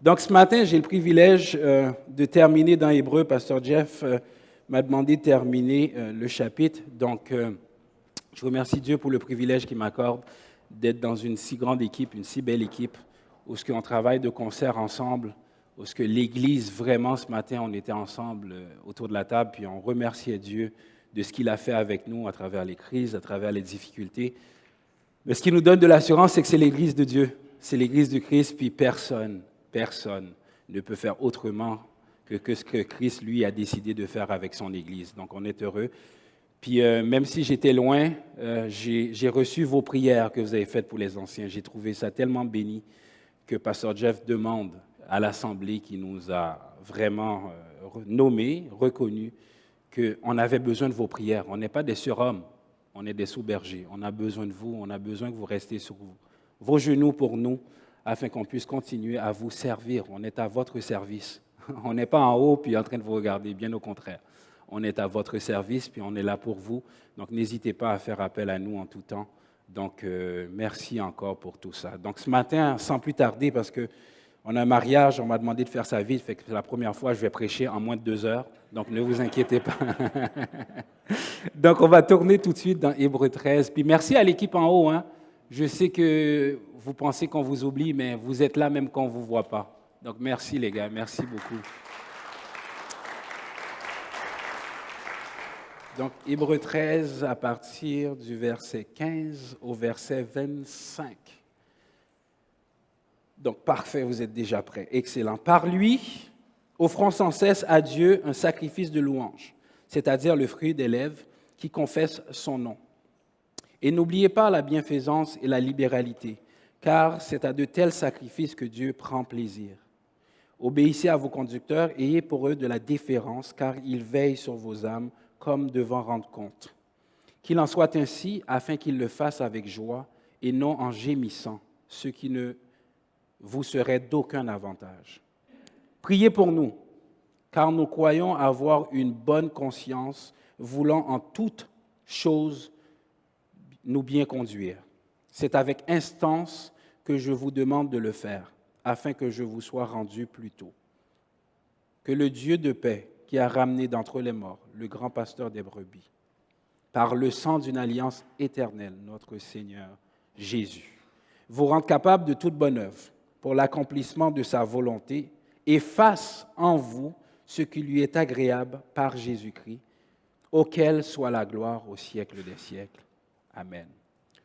Donc, ce matin, j'ai le privilège de terminer dans Hébreu. Pasteur Jeff m'a demandé de terminer le chapitre. Donc, je remercie Dieu pour le privilège qu'il m'accorde d'être dans une si grande équipe, une si belle équipe, où ce qu'on travaille de concert ensemble, où ce que l'Église, vraiment, ce matin, on était ensemble autour de la table, puis on remerciait Dieu de ce qu'il a fait avec nous à travers les crises, à travers les difficultés. Mais ce qui nous donne de l'assurance, c'est que c'est l'Église de Dieu, c'est l'Église de Christ, puis personne ne peut faire autrement que ce que Christ, lui, a décidé de faire avec son Église. Donc, on est heureux. Puis, même si j'étais loin, j'ai reçu vos prières que vous avez faites pour les anciens. J'ai trouvé ça tellement béni que Pasteur Jeff demande à l'Assemblée qui nous a vraiment nommés, reconnus, qu'on avait besoin de vos prières. On n'est pas des surhommes, on est des sous-bergers. On a besoin de vous, on a besoin que vous restiez sur vos genoux pour nous, afin qu'on puisse continuer à vous servir. On est à votre service. On n'est pas en haut puis en train de vous regarder, bien au contraire. On est à votre service puis on est là pour vous. Donc, n'hésitez pas à faire appel à nous en tout temps. Donc, merci encore pour tout ça. Donc, ce matin, sans plus tarder, parce qu'on a un mariage, on m'a demandé de faire ça vite, fait que c'est la première fois que je vais prêcher en moins de 2 heures. Donc, ne vous inquiétez pas. Donc, on va tourner tout de suite dans Hébreux 13. Puis, merci à l'équipe en haut, hein. Je sais que vous pensez qu'on vous oublie, mais vous êtes là même quand on ne vous voit pas. Donc, merci les gars, merci beaucoup. Donc, Hébreux 13, à partir du verset 15 au verset 25. Donc, parfait, vous êtes déjà prêts. Excellent. Par lui, offrons sans cesse à Dieu un sacrifice de louange, c'est-à-dire le fruit des lèvres qui confesse son nom. Et n'oubliez pas la bienfaisance et la libéralité, car c'est à de tels sacrifices que Dieu prend plaisir. Obéissez à vos conducteurs, ayez pour eux de la déférence, car ils veillent sur vos âmes comme devant rendre compte. Qu'il en soit ainsi, afin qu'ils le fassent avec joie et non en gémissant, ce qui ne vous serait d'aucun avantage. Priez pour nous, car nous croyons avoir une bonne conscience, voulant en toutes choses nous bien conduire. C'est avec instance que je vous demande de le faire, afin que je vous sois rendu plus tôt. Que le Dieu de paix, qui a ramené d'entre les morts le grand pasteur des brebis, par le sang d'une alliance éternelle, notre Seigneur Jésus, vous rende capable de toute bonne œuvre pour l'accomplissement de sa volonté et fasse en vous ce qui lui est agréable par Jésus-Christ, auquel soit la gloire au siècle des siècles. Amen.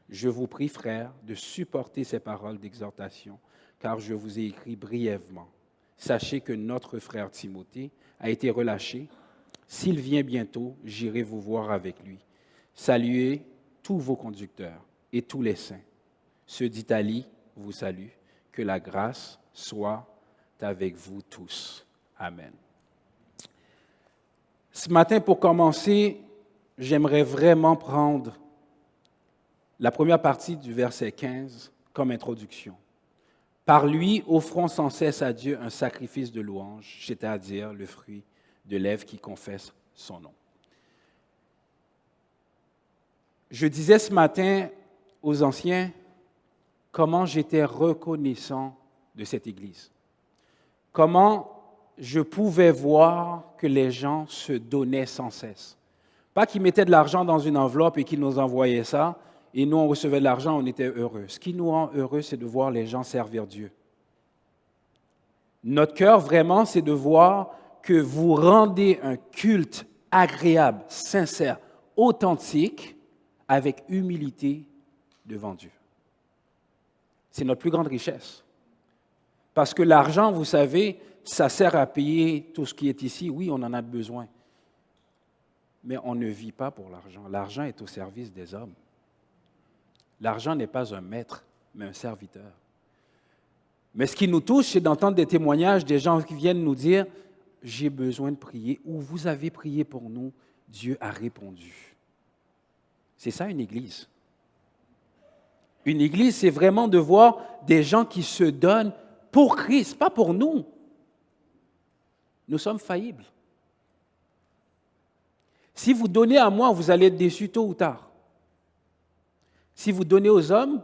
Je vous prie, frères, de supporter ces paroles d'exhortation, car je vous ai écrit brièvement. Sachez que notre frère Timothée a été relâché. S'il vient bientôt, j'irai vous voir avec lui. Saluez tous vos conducteurs et tous les saints. Ceux d'Italie vous saluent. Que la grâce soit avec vous tous. Amen. Ce matin, pour commencer, j'aimerais vraiment prendre la première partie du verset 15 comme introduction. Par lui, offrons sans cesse à Dieu un sacrifice de louange, c'est-à-dire le fruit de lèvres qui confesse son nom. Je disais ce matin aux anciens comment j'étais reconnaissant de cette Église. Comment je pouvais voir que les gens se donnaient sans cesse. Pas qu'ils mettaient de l'argent dans une enveloppe et qu'ils nous envoyaient ça, et nous, on recevait de l'argent, on était heureux. Ce qui nous rend heureux, c'est de voir les gens servir Dieu. Notre cœur, vraiment, c'est de voir que vous rendez un culte agréable, sincère, authentique, avec humilité devant Dieu. C'est notre plus grande richesse. Parce que l'argent, vous savez, ça sert à payer tout ce qui est ici. Oui, on en a besoin. Mais on ne vit pas pour l'argent. L'argent est au service des hommes. L'argent n'est pas un maître, mais un serviteur. Mais ce qui nous touche, c'est d'entendre des témoignages des gens qui viennent nous dire « J'ai besoin de prier » ou « Vous avez prié pour nous, Dieu a répondu ». C'est ça une église. Une église, c'est vraiment de voir des gens qui se donnent pour Christ, pas pour nous. Nous sommes faillibles. Si vous donnez à moi, vous allez être déçus tôt ou tard. Si vous donnez aux hommes,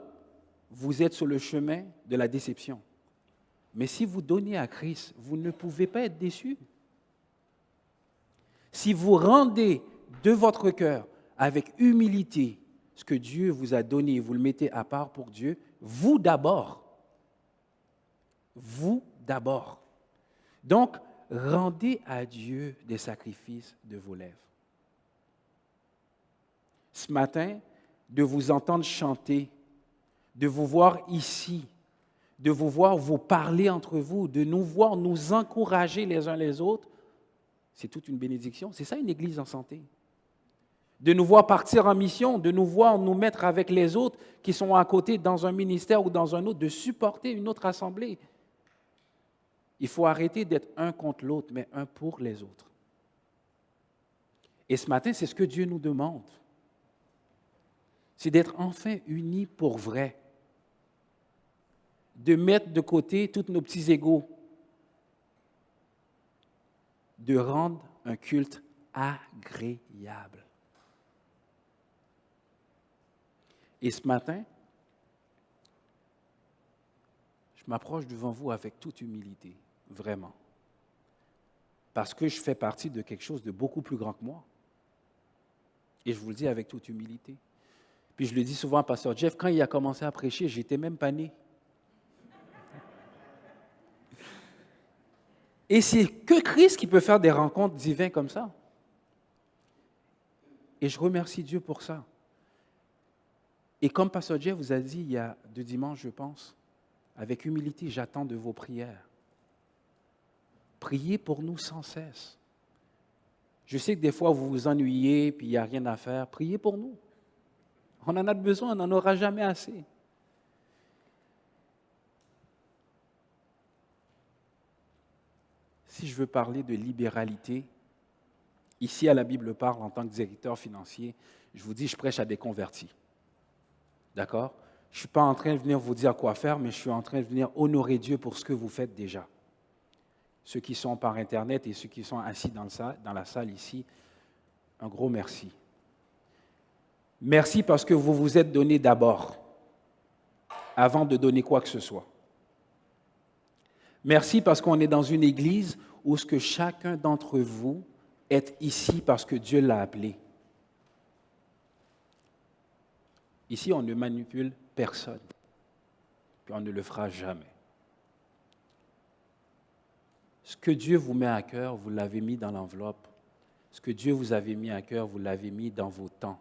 vous êtes sur le chemin de la déception. Mais si vous donnez à Christ, vous ne pouvez pas être déçu. Si vous rendez de votre cœur, avec humilité, ce que Dieu vous a donné, vous le mettez à part pour Dieu, vous d'abord. Vous d'abord. Donc, rendez à Dieu des sacrifices de vos lèvres. Ce matin, de vous entendre chanter, de vous voir ici, de vous voir vous parler entre vous, de nous voir nous encourager les uns les autres, c'est toute une bénédiction. C'est ça une église en santé. De nous voir partir en mission, de nous voir nous mettre avec les autres qui sont à côté dans un ministère ou dans un autre, de supporter une autre assemblée. Il faut arrêter d'être un contre l'autre, mais un pour les autres. Et ce matin, c'est ce que Dieu nous demande. C'est d'être enfin unis pour vrai. De mettre de côté tous nos petits égos. De rendre un culte agréable. Et ce matin, je m'approche devant vous avec toute humilité, vraiment. Parce que je fais partie de quelque chose de beaucoup plus grand que moi. Et je vous le dis avec toute humilité. Puis je le dis souvent à Pasteur Jeff, quand il a commencé à prêcher, je n'étais même pas né. Et c'est que Christ qui peut faire des rencontres divines comme ça. Et je remercie Dieu pour ça. Et comme Pasteur Jeff vous a dit il y a 2 dimanches, je pense, avec humilité, j'attends de vos prières. Priez pour nous sans cesse. Je sais que des fois, vous vous ennuyez, puis il n'y a rien à faire. Priez pour nous. On en a besoin, on n'en aura jamais assez. Si je veux parler de libéralité, ici à la Bible parle en tant que directeur financier, je vous dis, je prêche à des convertis. D'accord? Je ne suis pas en train de venir vous dire quoi faire, mais je suis en train de venir honorer Dieu pour ce que vous faites déjà. Ceux qui sont par Internet et ceux qui sont assis dans la salle ici, un gros merci. Merci parce que vous vous êtes donné d'abord, avant de donner quoi que ce soit. Merci parce qu'on est dans une église où ce que chacun d'entre vous est ici parce que Dieu l'a appelé. Ici, on ne manipule personne, puis on ne le fera jamais. Ce que Dieu vous met à cœur, vous l'avez mis dans l'enveloppe. Ce que Dieu vous avait mis à cœur, vous l'avez mis dans vos temps.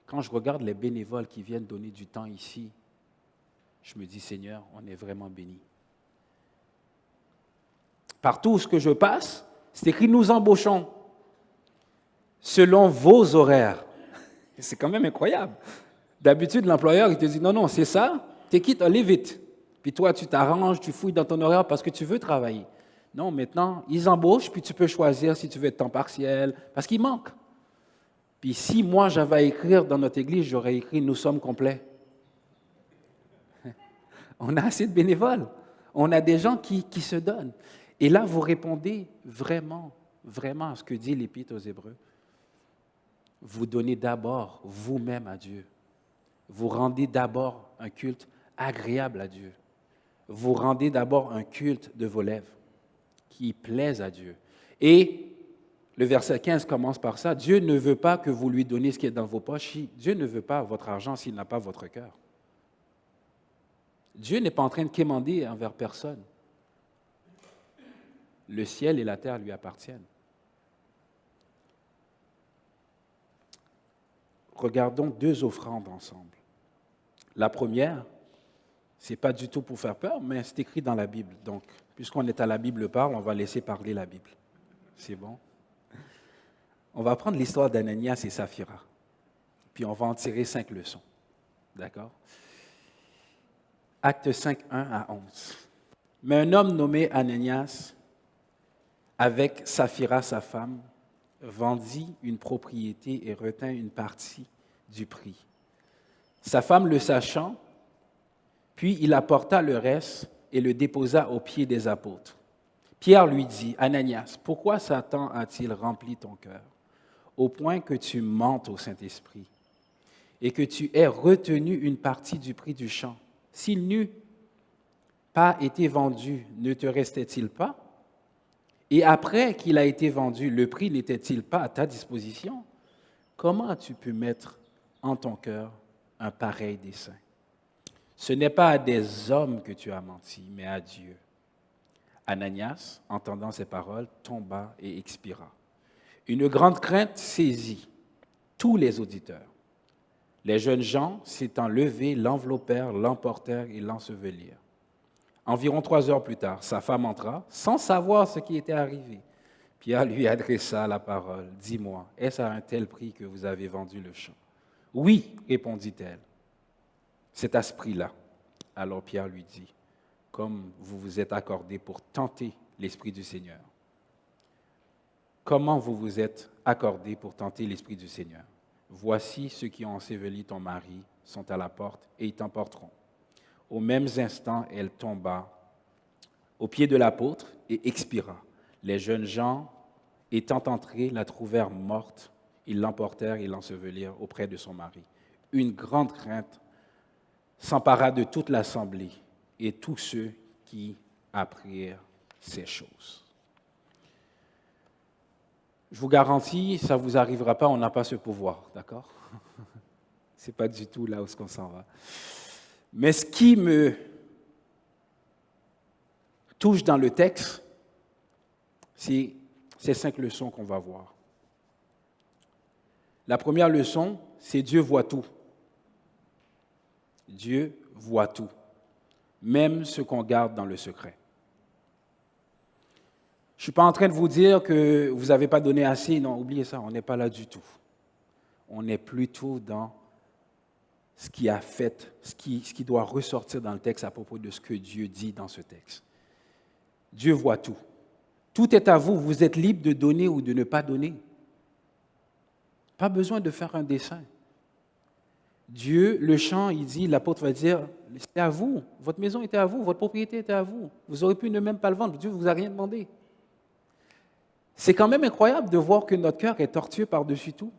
Quand je regarde les bénévoles qui viennent donner du temps ici, je me dis, Seigneur, on est vraiment bénis. Partout où ce que je passe, c'est écrit « Nous embauchons selon vos horaires ». C'est quand même incroyable. D'habitude, l'employeur, il te dit « Non, non, c'est ça, t'es quitte, allez vite ». Puis toi, tu t'arranges, tu fouilles dans ton horaire parce que tu veux travailler. Non, maintenant, ils embauchent, puis tu peux choisir si tu veux être temps partiel, parce qu'il manque. Puis si moi, j'avais à écrire dans notre église, j'aurais écrit « Nous sommes complets ». On a assez de bénévoles. On a des gens qui se donnent. Et là, vous répondez vraiment, vraiment à ce que dit l'Épître aux Hébreux. Vous donnez d'abord vous-même à Dieu. Vous rendez d'abord un culte agréable à Dieu. Vous rendez d'abord un culte de vos lèvres qui plaise à Dieu. Et le verset 15 commence par ça. Dieu ne veut pas que vous lui donniez ce qui est dans vos poches. Dieu ne veut pas votre argent s'il n'a pas votre cœur. Dieu n'est pas en train de quémander envers personne. Le ciel et la terre lui appartiennent. Regardons 2 offrandes ensemble. La première, ce n'est pas du tout pour faire peur, mais c'est écrit dans la Bible. Donc, puisqu'on est à la Bible parle, on va laisser parler la Bible. C'est bon? On va prendre l'histoire d'Ananias et Saphira. Puis on va en tirer 5 leçons. D'accord? Acte 5, 1 à 11. Mais un homme nommé Ananias, avec Saphira, sa femme, vendit une propriété et retint une partie du prix. Sa femme le sachant, puis il apporta le reste et le déposa aux pieds des apôtres. Pierre lui dit, « Ananias, pourquoi Satan a-t-il rempli ton cœur, au point que tu mentes au Saint-Esprit et que tu aies retenu une partie du prix du champ? S'il n'eût pas été vendu, ne te restait-il pas? Et après qu'il a été vendu, le prix n'était-il pas à ta disposition? Comment as-tu pu mettre en ton cœur un pareil dessein? Ce n'est pas à des hommes que tu as menti, mais à Dieu. Ananias, entendant ces paroles, tomba et expira. Une grande crainte saisit tous les auditeurs. Les jeunes gens, s'étant levés, l'enveloppèrent, l'emportèrent et l'ensevelirent. Environ 3 heures plus tard, sa femme entra, sans savoir ce qui était arrivé. Pierre lui adressa la parole. « Dis-moi, est-ce à un tel prix que vous avez vendu le champ? » « Oui, répondit-elle. C'est à ce prix-là. Alors Pierre lui dit, « Comme vous vous êtes accordé pour tenter l'Esprit du Seigneur. » Comment vous vous êtes accordé pour tenter l'Esprit du Seigneur? Voici ceux qui ont enseveli ton mari sont à la porte et ils t'emporteront. Au même instant, elle tomba aux pieds de l'apôtre et expira. Les jeunes gens, étant entrés, la trouvèrent morte. Ils l'emportèrent et l'ensevelirent auprès de son mari. Une grande crainte s'empara de toute l'assemblée et tous ceux qui apprirent ces choses. Je vous garantis, ça ne vous arrivera pas, on n'a pas ce pouvoir, d'accord? Ce n'est pas du tout là où on s'en va. Mais ce qui me touche dans le texte, c'est ces 5 leçons qu'on va voir. La première leçon, c'est Dieu voit tout. Dieu voit tout, même ce qu'on garde dans le secret. Je ne suis pas en train de vous dire que vous n'avez pas donné assez, non, oubliez ça, on n'est pas là du tout. On est plutôt dans ce qui a fait, ce qui doit ressortir dans le texte à propos de ce que Dieu dit dans ce texte. Dieu voit tout. Tout est à vous, vous êtes libre de donner ou de ne pas donner. Pas besoin de faire un dessin. Dieu, le champ, il dit, l'apôtre va dire, c'est à vous, votre maison était à vous, votre propriété était à vous. Vous auriez pu ne même pas le vendre, Dieu ne vous a rien demandé. C'est quand même incroyable de voir que notre cœur est tortueux par-dessus tout.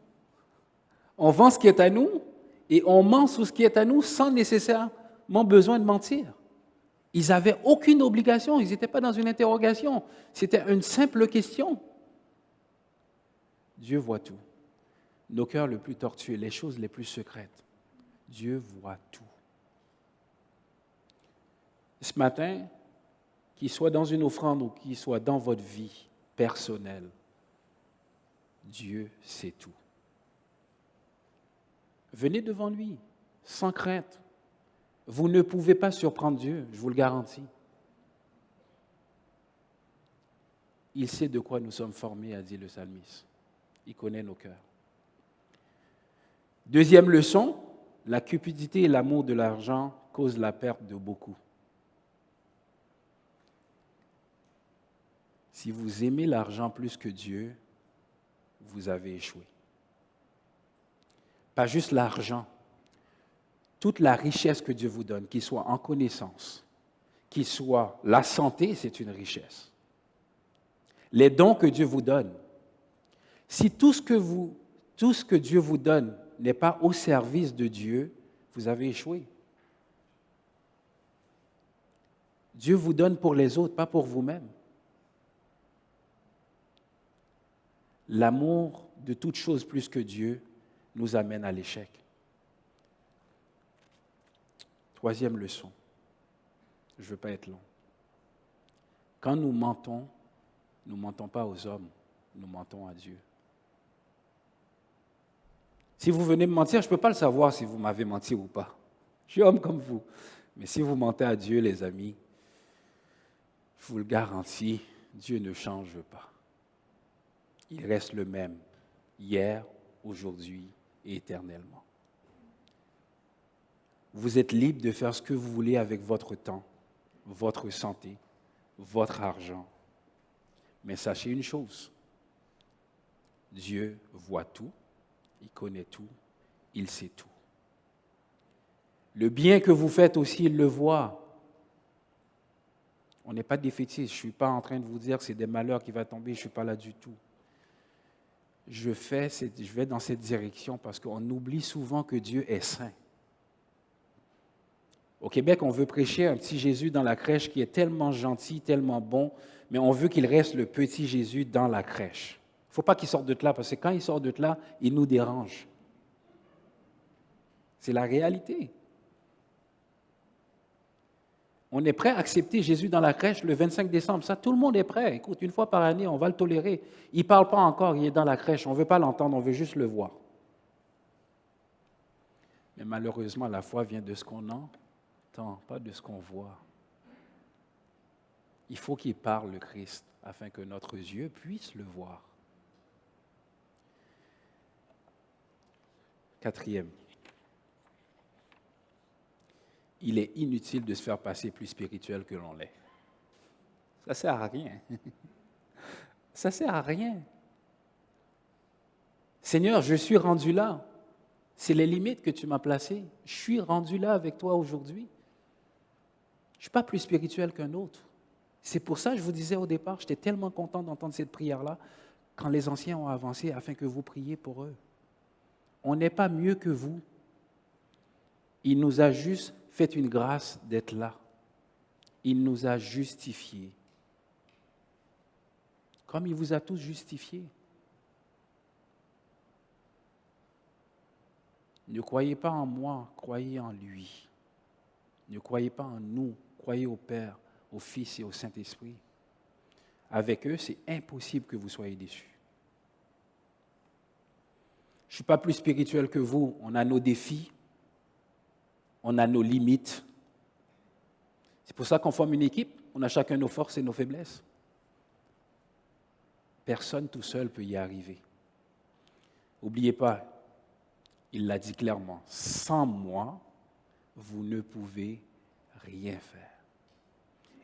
On vend ce qui est à nous et on ment sur ce qui est à nous sans nécessairement besoin de mentir. Ils n'avaient aucune obligation, ils n'étaient pas dans une interrogation. C'était une simple question. Dieu voit tout. Nos cœurs les plus tortueux, les choses les plus secrètes. Dieu voit tout. Ce matin, qu'il soit dans une offrande ou qu'il soit dans votre vie personnelle, Dieu sait tout. Venez devant lui, sans crainte. Vous ne pouvez pas surprendre Dieu, je vous le garantis. Il sait de quoi nous sommes formés, a dit le psalmiste. Il connaît nos cœurs. Deuxième leçon, la cupidité et l'amour de l'argent causent la perte de beaucoup. Si vous aimez l'argent plus que Dieu, vous avez échoué. Pas juste l'argent, toute la richesse que Dieu vous donne, qu'il soit en connaissance, qu'il soit la santé, c'est une richesse. Les dons que Dieu vous donne, si tout ce que Dieu vous donne n'est pas au service de Dieu, vous avez échoué. Dieu vous donne pour les autres, pas pour vous-même. L'amour de toute chose plus que Dieu nous amène à l'échec. Troisième leçon. Je ne veux pas être long. Quand nous mentons pas aux hommes, nous mentons à Dieu. Si vous venez me mentir, je ne peux pas le savoir si vous m'avez menti ou pas. Je suis homme comme vous. Mais si vous mentez à Dieu, les amis, je vous le garantis, Dieu ne change pas. Il reste le même, hier, aujourd'hui et éternellement. Vous êtes libre de faire ce que vous voulez avec votre temps, votre santé, votre argent. Mais sachez une chose, Dieu voit tout, il connaît tout, il sait tout. Le bien que vous faites aussi, il le voit. On n'est pas défaitiste, je ne suis pas en train de vous dire que c'est des malheurs qui vont tomber, je ne suis pas là du tout. Je vais dans cette direction parce qu'on oublie souvent que Dieu est saint. Au Québec, on veut prêcher un petit Jésus dans la crèche qui est tellement gentil, tellement bon, mais on veut qu'il reste le petit Jésus dans la crèche. Il ne faut pas qu'il sorte de là, parce que quand il sort de là, il nous dérange. C'est la réalité. On est prêt à accepter Jésus dans la crèche le 25 décembre. Ça, tout le monde est prêt. Écoute, une fois par année, on va le tolérer. Il ne parle pas encore, il est dans la crèche. On ne veut pas l'entendre, on veut juste le voir. Mais malheureusement, la foi vient de ce qu'on entend, pas de ce qu'on voit. Il faut qu'il parle, le Christ, afin que notre yeux puisse le voir. Quatrième, il est inutile de se faire passer plus spirituel que l'on l'est. Ça ne sert à rien. Ça ne sert à rien. Seigneur, je suis rendu là. C'est les limites que tu m'as placées. Je suis rendu là avec toi aujourd'hui. Je ne suis pas plus spirituel qu'un autre. C'est pour ça que je vous disais au départ, j'étais tellement content d'entendre cette prière-là quand les anciens ont avancé afin que vous priez pour eux. On n'est pas mieux que vous. Il nous a juste fait une grâce d'être là. Il nous a justifiés. Comme il vous a tous justifiés. Ne croyez pas en moi, croyez en lui. Ne croyez pas en nous, croyez au Père, au Fils et au Saint-Esprit. Avec eux, c'est impossible que vous soyez déçus. Je ne suis pas plus spirituel que vous. On a nos défis, on a nos limites. C'est pour ça qu'on forme une équipe. On a chacun nos forces et nos faiblesses. Personne tout seul peut y arriver. N'oubliez pas, il l'a dit clairement, sans moi, vous ne pouvez rien faire.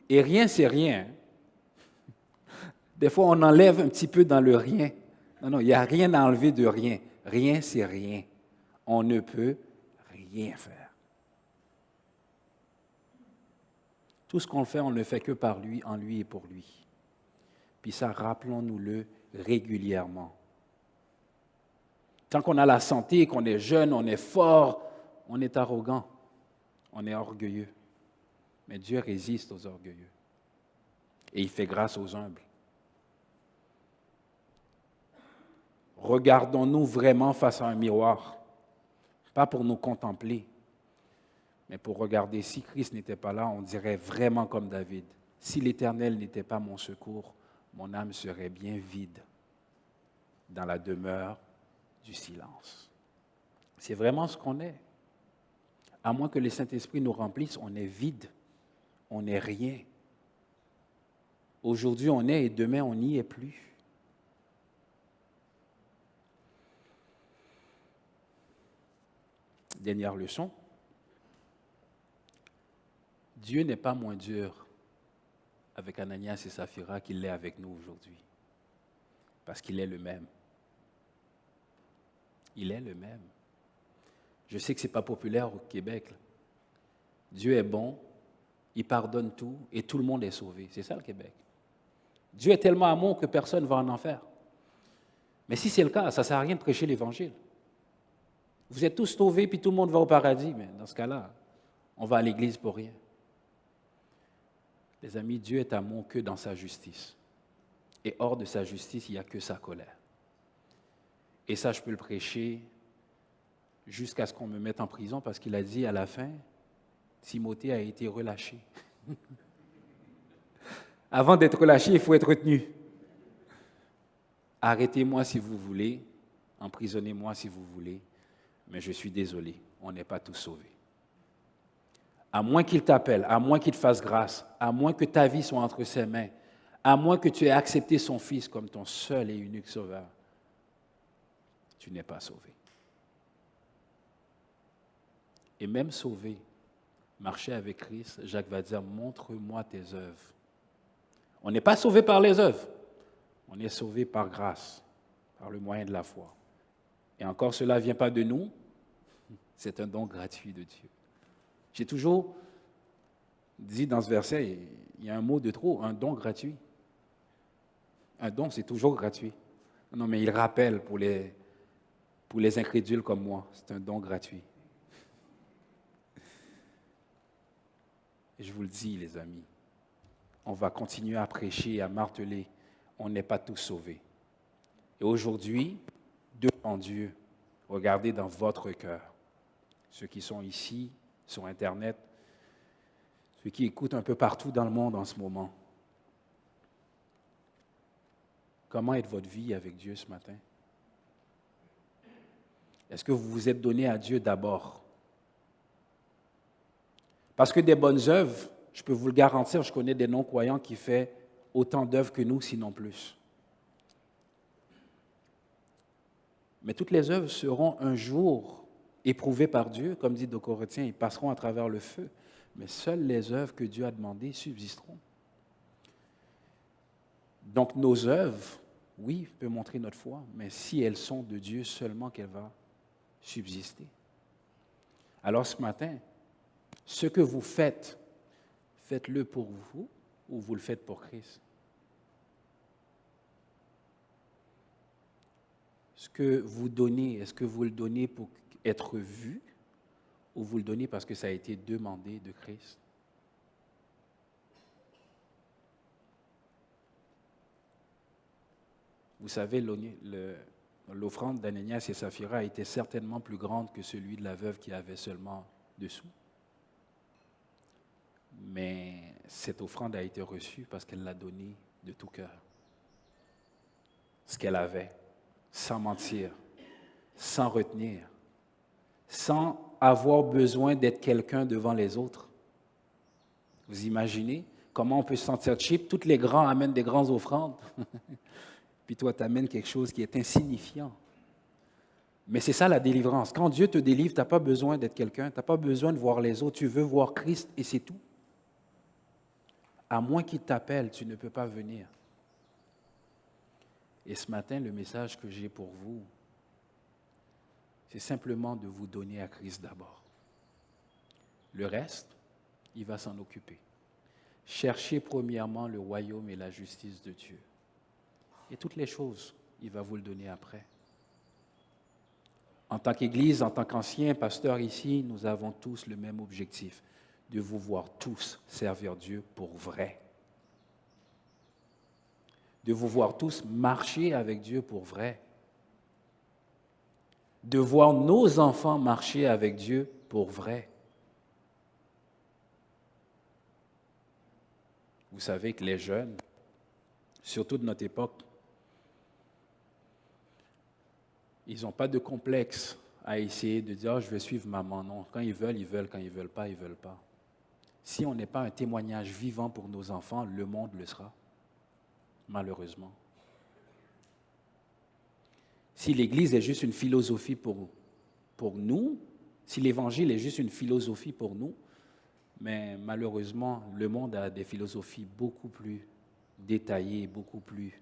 Et rien, c'est rien. Des fois, on enlève un petit peu dans le rien. Non, il n'y a rien à enlever de rien. Rien, c'est rien. On ne peut rien faire. Tout ce qu'on fait, on ne le fait que par lui, en lui et pour lui. Puis ça, rappelons-nous-le régulièrement. Tant qu'on a la santé, qu'on est jeune, on est fort, on est arrogant, on est orgueilleux. Mais Dieu résiste aux orgueilleux. Et il fait grâce aux humbles. Regardons-nous vraiment face à un miroir. Pas pour nous contempler, mais pour regarder. Si Christ n'était pas là, on dirait vraiment comme David. Si l'Éternel n'était pas mon secours, mon âme serait bien vide dans la demeure du silence. C'est vraiment ce qu'on est. À moins que le Saint-Esprit nous remplisse, on est vide. On n'est rien. Aujourd'hui, on est et demain, on n'y est plus. Dernière leçon. Dieu n'est pas moins dur avec Ananias et Saphira qu'il l'est avec nous aujourd'hui. Parce qu'il est le même. Il est le même. Je sais que ce n'est pas populaire au Québec. Dieu est bon, il pardonne tout et tout le monde est sauvé. C'est ça le Québec. Dieu est tellement amour que personne ne va en enfer. Mais si c'est le cas, ça ne sert à rien de prêcher l'Évangile. Vous êtes tous sauvés puis tout le monde va au paradis. Mais dans ce cas-là, on va à l'église pour rien. Les amis, Dieu est amour que dans sa justice. Et hors de sa justice, il n'y a que sa colère. Et ça, je peux le prêcher jusqu'à ce qu'on me mette en prison parce qu'il a dit à la fin, Timothée a été relâché. Avant d'être relâché, il faut être retenu. Arrêtez-moi si vous voulez, emprisonnez-moi si vous voulez, mais je suis désolé, on n'est pas tous sauvés. À moins qu'il t'appelle, à moins qu'il te fasse grâce, à moins que ta vie soit entre ses mains, à moins que tu aies accepté son Fils comme ton seul et unique sauveur, tu n'es pas sauvé. Et même sauvé, marcher avec Christ, Jacques va dire, montre-moi tes œuvres. On n'est pas sauvé par les œuvres, on est sauvé par grâce, par le moyen de la foi. Et encore, cela ne vient pas de nous, c'est un don gratuit de Dieu. J'ai toujours dit dans ce verset, il y a un mot de trop, un don gratuit. Un don, c'est toujours gratuit. Non, mais il rappelle pour les incrédules comme moi, c'est un don gratuit. je vous le dis, les amis, on va continuer à prêcher, à marteler. On n'est pas tous sauvés. Et aujourd'hui, devant Dieu, regardez dans votre cœur. Ceux qui sont ici, sur Internet, ceux qui écoutent un peu partout dans le monde en ce moment. Comment est votre vie avec Dieu ce matin? Est-ce que vous vous êtes donné à Dieu d'abord? Parce que des bonnes œuvres, je peux vous le garantir, je connais des non-croyants qui font autant d'œuvres que nous, sinon plus. Mais toutes les œuvres seront un jour éprouvées par Dieu, comme dit de Corinthiens, ils passeront à travers le feu. Mais seules les œuvres que Dieu a demandées subsisteront. Donc nos œuvres, oui, peuvent montrer notre foi, mais si elles sont de Dieu seulement qu'elle va subsister. Alors ce matin, ce que vous faites, faites-le pour vous ou vous le faites pour Christ? Ce que vous donnez, est-ce que vous le donnez pour être vu ou vous le donnez parce que ça a été demandé de Christ? Vous savez, l'offrande d'Ananias et Saphira était certainement plus grande que celui de la veuve qui avait seulement 2 sous. Mais cette offrande a été reçue parce qu'elle l'a donnée de tout cœur. Ce qu'elle avait, sans mentir, sans retenir, sans avoir besoin d'être quelqu'un devant les autres. Vous imaginez comment on peut se sentir cheap? Tous les grands amènent des grandes offrandes. Puis toi, tu amènes quelque chose qui est insignifiant. Mais c'est ça la délivrance. Quand Dieu te délivre, tu n'as pas besoin d'être quelqu'un, tu n'as pas besoin de voir les autres, tu veux voir Christ et c'est tout. À moins qu'il t'appelle, tu ne peux pas venir. Et ce matin, le message que j'ai pour vous, c'est simplement de vous donner à Christ d'abord. Le reste, il va s'en occuper. Cherchez premièrement le royaume et la justice de Dieu. Et toutes les choses, il va vous le donner après. En tant qu'Église, en tant qu'ancien pasteur ici, nous avons tous le même objectif, de vous voir tous servir Dieu pour vrai. De vous voir tous marcher avec Dieu pour vrai. De voir nos enfants marcher avec Dieu pour vrai. Vous savez que les jeunes, surtout de notre époque, ils n'ont pas de complexe à essayer de dire « je vais suivre maman ». Non, quand ils veulent, ils veulent. Quand ils ne veulent pas, ils ne veulent pas. Si on n'est pas un témoignage vivant pour nos enfants, le monde le sera, malheureusement. Si l'Église est juste une philosophie pour nous, si l'Évangile est juste une philosophie pour nous, mais malheureusement, le monde a des philosophies beaucoup plus détaillées, beaucoup plus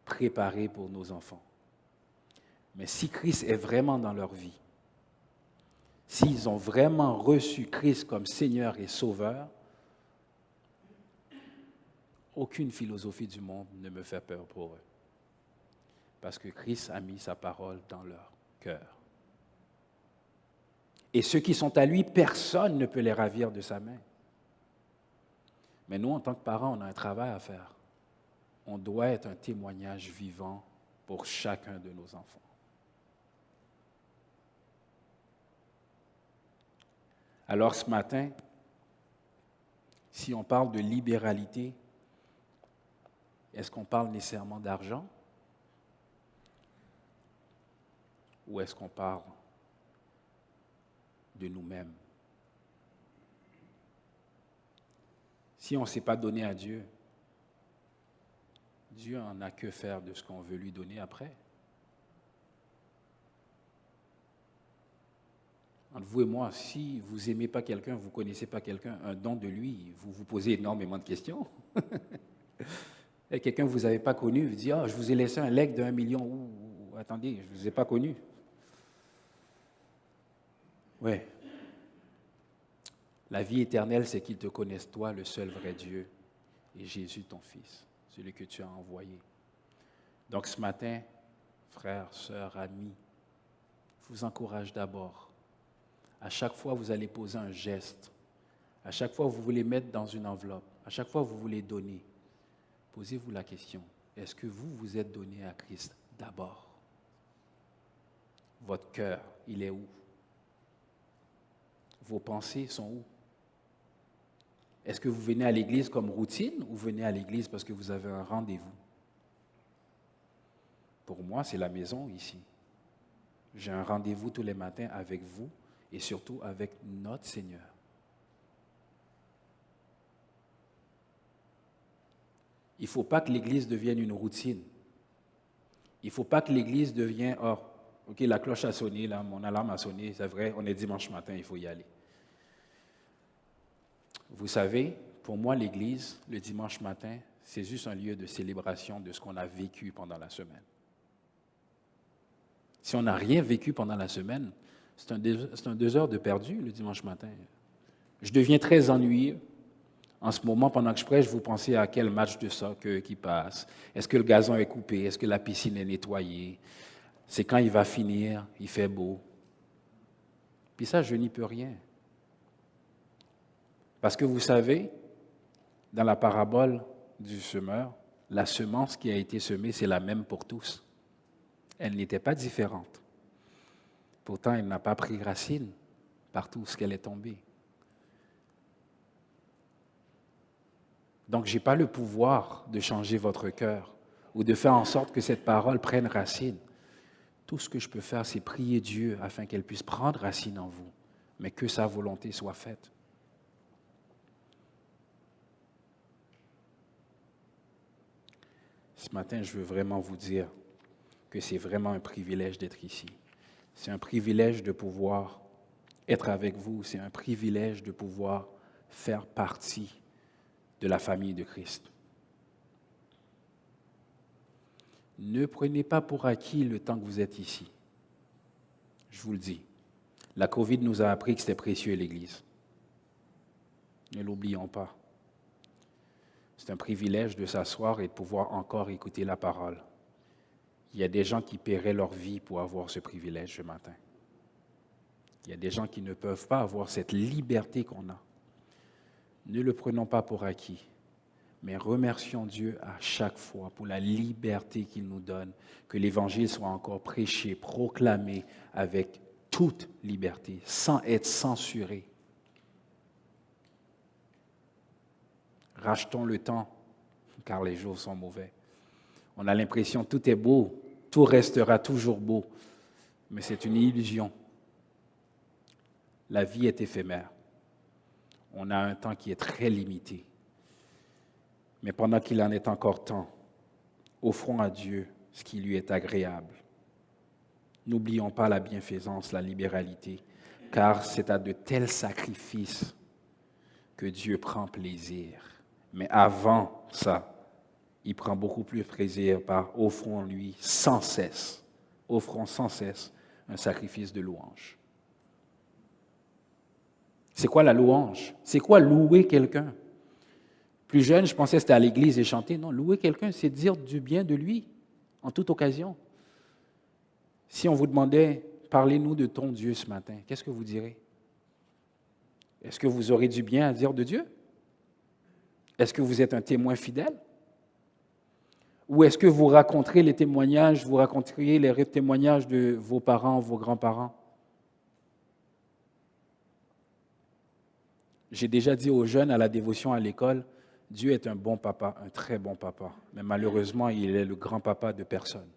préparées pour nos enfants. Mais si Christ est vraiment dans leur vie, s'ils ont vraiment reçu Christ comme Seigneur et Sauveur, aucune philosophie du monde ne me fait peur pour eux. Parce que Christ a mis sa parole dans leur cœur. Et ceux qui sont à lui, personne ne peut les ravir de sa main. Mais nous, en tant que parents, on a un travail à faire. On doit être un témoignage vivant pour chacun de nos enfants. Alors ce matin, si on parle de libéralité, est-ce qu'on parle nécessairement d'argent? Ou est-ce qu'on parle de nous-mêmes? Si on ne s'est pas donné à Dieu, Dieu n'en a que faire de ce qu'on veut lui donner après. Entre vous et moi, si vous n'aimez pas quelqu'un, vous ne connaissez pas quelqu'un, un don de lui, vous vous posez énormément de questions. Et quelqu'un que vous n'avez pas connu vous dit « Ah, je vous ai laissé un legs de 1 million. » Ouh, attendez, je ne vous ai pas connu. Oui. La vie éternelle, c'est qu'ils te connaissent, toi, le seul vrai Dieu, et Jésus, ton Fils, celui que tu as envoyé. Donc ce matin, frères, sœurs, amis, je vous encourage d'abord. À chaque fois, vous allez poser un geste. À chaque fois que vous voulez mettre dans une enveloppe, à chaque fois que vous voulez donner, posez-vous la question, est-ce que vous vous êtes donné à Christ d'abord? Votre cœur, il est où? Vos pensées sont où? Est-ce que vous venez à l'église comme routine ou venez à l'église parce que vous avez un rendez-vous? Pour moi, c'est la maison ici. J'ai un rendez-vous tous les matins avec vous et surtout avec notre Seigneur. Il ne faut pas que l'église devienne une routine. Il ne faut pas que l'église devienne, oh, ok, la cloche a sonné, là, mon alarme a sonné, c'est vrai, on est dimanche matin, il faut y aller. Vous savez, pour moi, l'église, le dimanche matin, c'est juste un lieu de célébration de ce qu'on a vécu pendant la semaine. Si on n'a rien vécu pendant la semaine, c'est un 2 heures de perdu le dimanche matin. Je deviens très ennuyeux. En ce moment, pendant que je prêche, vous pensez à quel match de soccer qui passe. Est-ce que le gazon est coupé? Est-ce que la piscine est nettoyée? C'est quand il va finir, il fait beau. Puis ça, je n'y peux rien. Parce que vous savez, dans la parabole du semeur, la semence qui a été semée, c'est la même pour tous. Elle n'était pas différente. Pourtant, elle n'a pas pris racine partout où elle est tombée. Donc, je n'ai pas le pouvoir de changer votre cœur ou de faire en sorte que cette parole prenne racine. Tout ce que je peux faire, c'est prier Dieu afin qu'elle puisse prendre racine en vous, mais que sa volonté soit faite. Ce matin, je veux vraiment vous dire que c'est vraiment un privilège d'être ici. C'est un privilège de pouvoir être avec vous. C'est un privilège de pouvoir faire partie de la famille de Christ. Ne prenez pas pour acquis le temps que vous êtes ici. Je vous le dis. La COVID nous a appris que c'était précieux, l'Église. Ne l'oublions pas. C'est un privilège de s'asseoir et de pouvoir encore écouter la parole. Il y a des gens qui paieraient leur vie pour avoir ce privilège ce matin. Il y a des gens qui ne peuvent pas avoir cette liberté qu'on a. Ne le prenons pas pour acquis, mais remercions Dieu à chaque fois pour la liberté qu'il nous donne, que l'Évangile soit encore prêché, proclamé avec toute liberté, sans être censuré. Rachetons le temps, car les jours sont mauvais. On a l'impression que tout est beau, tout restera toujours beau, mais c'est une illusion. La vie est éphémère. On a un temps qui est très limité. Mais pendant qu'il en est encore temps, offrons à Dieu ce qui lui est agréable. N'oublions pas la bienfaisance, la libéralité, car c'est à de tels sacrifices que Dieu prend plaisir. Mais avant ça, il prend beaucoup plus plaisir par offrons-lui sans cesse, offrons sans cesse un sacrifice de louange. C'est quoi la louange? C'est quoi louer quelqu'un? Plus jeune, je pensais que c'était à l'église et chanter. Non, louer quelqu'un, c'est dire du bien de lui, en toute occasion. Si on vous demandait, parlez-nous de ton Dieu ce matin, qu'est-ce que vous direz? Est-ce que vous aurez du bien à dire de Dieu? Est-ce que vous êtes un témoin fidèle? Ou est-ce que vous raconteriez les témoignages, vous raconteriez les témoignages de vos parents, vos grands-parents? J'ai déjà dit aux jeunes à la dévotion à l'école, Dieu est un bon papa, un très bon papa. Mais malheureusement, il est le grand-papa de personne.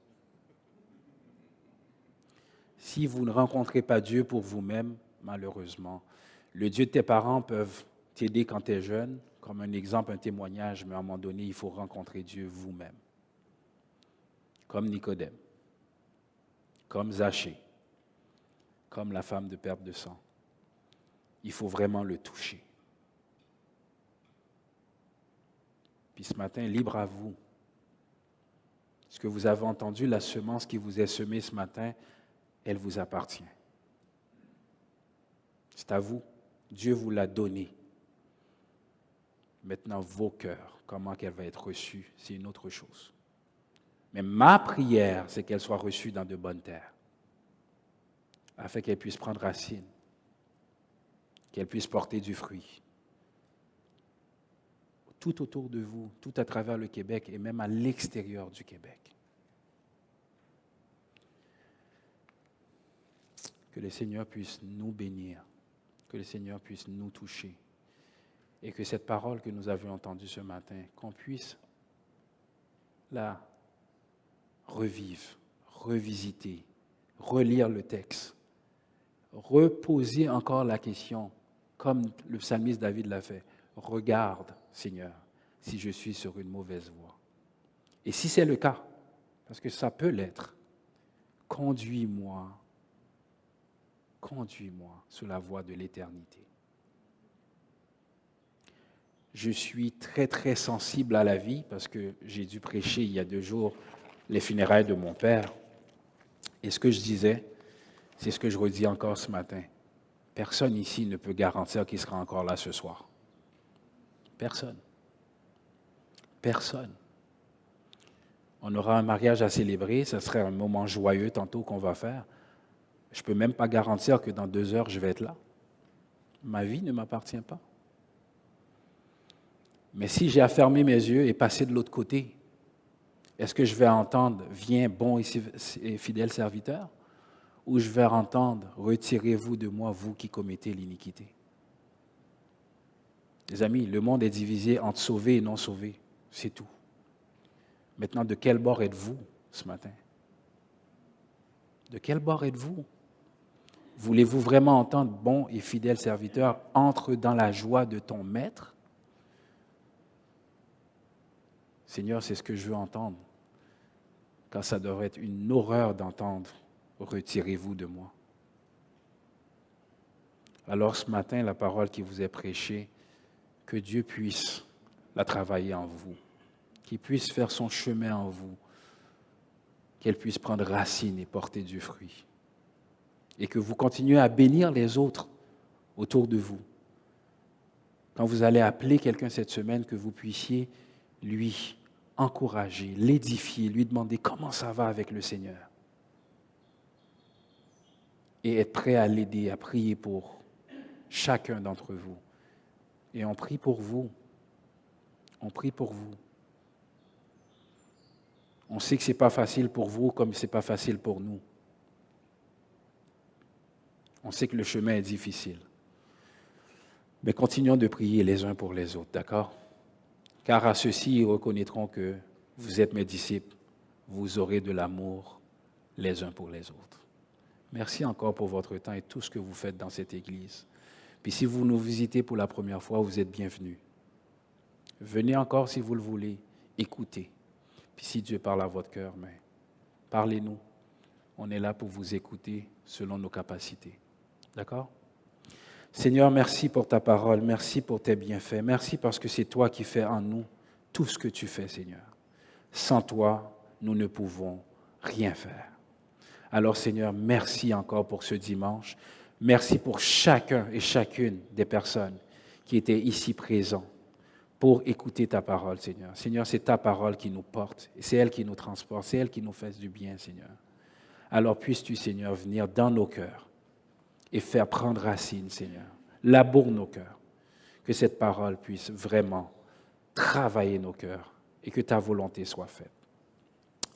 Si vous ne rencontrez pas Dieu pour vous-même, malheureusement, le Dieu de tes parents peut t'aider quand tu es jeune, comme un exemple, un témoignage, mais à un moment donné, il faut rencontrer Dieu vous-même. Comme Nicodème, comme Zachée, comme la femme de perte de sang. Il faut vraiment le toucher. Puis ce matin, libre à vous. Ce que vous avez entendu, la semence qui vous est semée ce matin, elle vous appartient. C'est à vous. Dieu vous l'a donnée. Maintenant, vos cœurs, comment qu'elle va être reçue, c'est une autre chose. Mais ma prière, c'est qu'elle soit reçue dans de bonnes terres, afin qu'elle puisse prendre racine, qu'elle puisse porter du fruit, tout autour de vous, tout à travers le Québec et même à l'extérieur du Québec. Que le Seigneur puisse nous bénir, que le Seigneur puisse nous toucher et que cette parole que nous avions entendue ce matin, qu'on puisse la revivre, revisiter, relire le texte, reposer encore la question, comme le psalmiste David l'a fait. Regarde, Seigneur, si je suis sur une mauvaise voie. Et si c'est le cas, parce que ça peut l'être, conduis-moi sur la voie de l'éternité. Je suis très, très sensible à la vie parce que j'ai dû prêcher il y a 2 jours les funérailles de mon père. Et ce que je disais, c'est ce que je redis encore ce matin. Personne ici ne peut garantir qu'il sera encore là ce soir. Personne. Personne. On aura un mariage à célébrer, ce serait un moment joyeux tantôt qu'on va faire. Je ne peux même pas garantir que dans 2 heures, je vais être là. Ma vie ne m'appartient pas. Mais si j'ai à fermer mes yeux et passer de l'autre côté, est-ce que je vais entendre « Viens, bon et fidèle serviteur » ou je vais entendre « Retirez-vous de moi, vous qui commettez l'iniquité » ? Les amis, le monde est divisé entre sauvés et non sauvés. C'est tout. Maintenant, de quel bord êtes-vous ce matin? De quel bord êtes-vous? Voulez-vous vraiment entendre « Bon et fidèle serviteur, entre dans la joie de ton maître » ? Seigneur, c'est ce que je veux entendre, car ça devrait être une horreur d'entendre « Retirez-vous de moi ». Alors ce matin, la parole qui vous est prêchée, que Dieu puisse la travailler en vous, qu'il puisse faire son chemin en vous, qu'elle puisse prendre racine et porter du fruit, et que vous continuez à bénir les autres autour de vous. Quand vous allez appeler quelqu'un cette semaine, que vous puissiez lui encourager, l'édifier, lui demander comment ça va avec le Seigneur. Et être prêt à l'aider, à prier pour chacun d'entre vous. Et on prie pour vous. On prie pour vous. On sait que ce n'est pas facile pour vous comme ce n'est pas facile pour nous. On sait que le chemin est difficile. Mais continuons de prier les uns pour les autres, d'accord? Car à ceux-ci, ils reconnaîtront que vous êtes mes disciples, vous aurez de l'amour les uns pour les autres. Merci encore pour votre temps et tout ce que vous faites dans cette Église. Puis si vous nous visitez pour la première fois, vous êtes bienvenus. Venez encore si vous le voulez, écoutez. Puis si Dieu parle à votre cœur, mais parlez-nous. On est là pour vous écouter selon nos capacités. D'accord? Seigneur, merci pour ta parole, merci pour tes bienfaits, merci parce que c'est toi qui fais en nous tout ce que tu fais, Seigneur. Sans toi, nous ne pouvons rien faire. Alors, Seigneur, merci encore pour ce dimanche. Merci pour chacun et chacune des personnes qui étaient ici présents pour écouter ta parole, Seigneur. Seigneur, c'est ta parole qui nous porte, c'est elle qui nous transporte, c'est elle qui nous fait du bien, Seigneur. Alors, puisses-tu, Seigneur, venir dans nos cœurs et faire prendre racine, Seigneur. Laboure nos cœurs. Que cette parole puisse vraiment travailler nos cœurs et que ta volonté soit faite.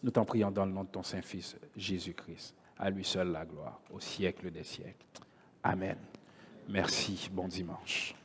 Nous t'en prions dans le nom de ton Saint-Fils, Jésus-Christ. À lui seul la gloire, au siècle des siècles. Amen. Merci. Bon dimanche.